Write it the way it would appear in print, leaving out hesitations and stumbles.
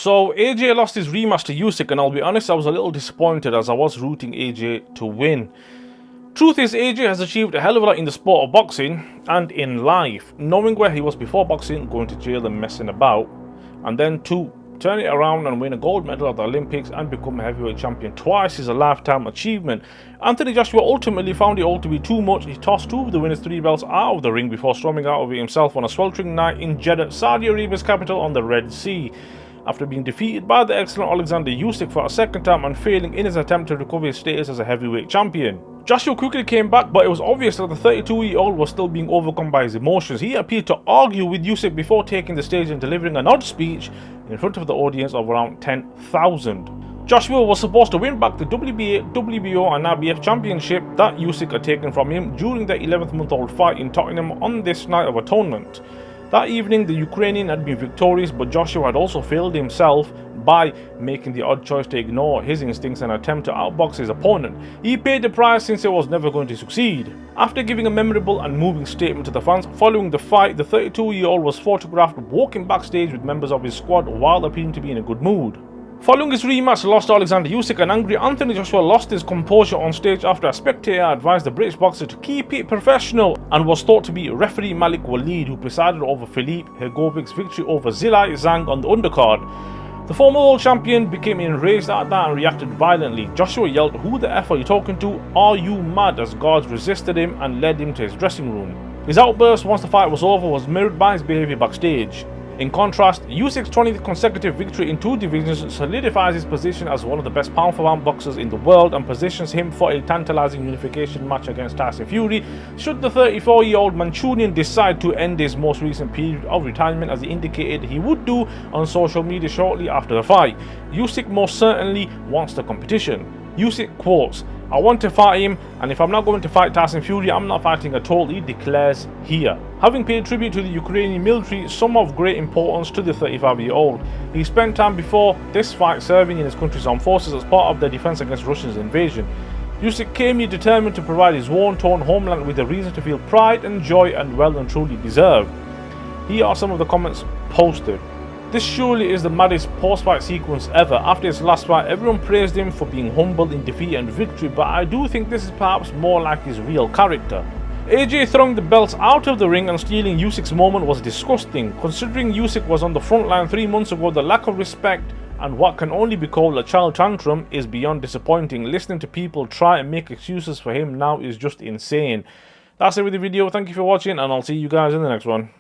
So AJ lost his rematch to Usyk, and I'll be honest, I was a little disappointed as I was rooting AJ to win. Truth is, AJ has achieved a hell of a lot in the sport of boxing and in life. Knowing where he was before boxing, going to jail and messing about, and then to turn it around and win a gold medal at the Olympics and become a heavyweight champion twice is a lifetime achievement. Anthony Joshua ultimately found it all to be too much. He tossed two of the winners' three belts out of the ring before storming out of it himself on a sweltering night in Jeddah, Saudi Arabia's capital on the Red Sea. After being defeated by the excellent Oleksandr Usyk for a second time and failing in his attempt to recover his status as a heavyweight champion. Joshua quickly came back, but it was obvious that the 32-year-old was still being overcome by his emotions. He appeared to argue with Usyk before taking the stage and delivering an odd speech in front of the audience of around 10,000. Joshua was supposed to win back the WBA, WBO and IBF championship that Usyk had taken from him during the 11-month-old fight in Tottenham on this night of atonement. That evening, the Ukrainian had been victorious, but Joshua had also failed himself by making the odd choice to ignore his instincts and attempt to outbox his opponent. He paid the price since it was never going to succeed. After giving a memorable and moving statement to the fans following the fight, the 32-year-old was photographed walking backstage with members of his squad while appearing to be in a good mood. Following his rematch loss to Oleksandr Usyk, an angry Anthony Joshua lost his composure on stage after a spectator advised the British boxer to keep it professional and was thought to be referee Malik Waleed, who presided over Filip Hrgovic's victory over Zhilei Zhang on the undercard. The former world champion became enraged at that and reacted violently. Joshua yelled, "Who the F are you talking to? Are you mad?" as guards resisted him and led him to his dressing room. His outburst once the fight was over was mirrored by his behaviour backstage. In contrast, Usyk's 20th consecutive victory in two divisions solidifies his position as one of the best pound-for-pound boxers in the world and positions him for a tantalizing unification match against Tyson Fury should the 34-year-old Manchurian decide to end his most recent period of retirement, as he indicated he would do on social media shortly after the fight. Usyk most certainly wants the competition. Usyk quotes, "I want to fight him, and if I'm not going to fight Tyson Fury, I'm not fighting at all," he declares here. Having paid tribute to the Ukrainian military, some of great importance to the 35-year-old. He spent time before this fight serving in his country's armed forces as part of their defense against Russia's invasion. Usyk came here determined to provide his war-torn homeland with a reason to feel pride and joy and well and truly deserved. Here are some of the comments posted. "This surely is the maddest post-fight sequence ever. After his last fight, everyone praised him for being humble in defeat and victory, but I do think this is perhaps more like his real character." AJ throwing the belts out of the ring and stealing Usyk's moment was disgusting. Considering Usyk was on the front line 3 months ago, the lack of respect and what can only be called a child tantrum is beyond disappointing. Listening to people try and make excuses for him now is just insane. That's it with the video. Thank you for watching, and I'll see you guys in the next one.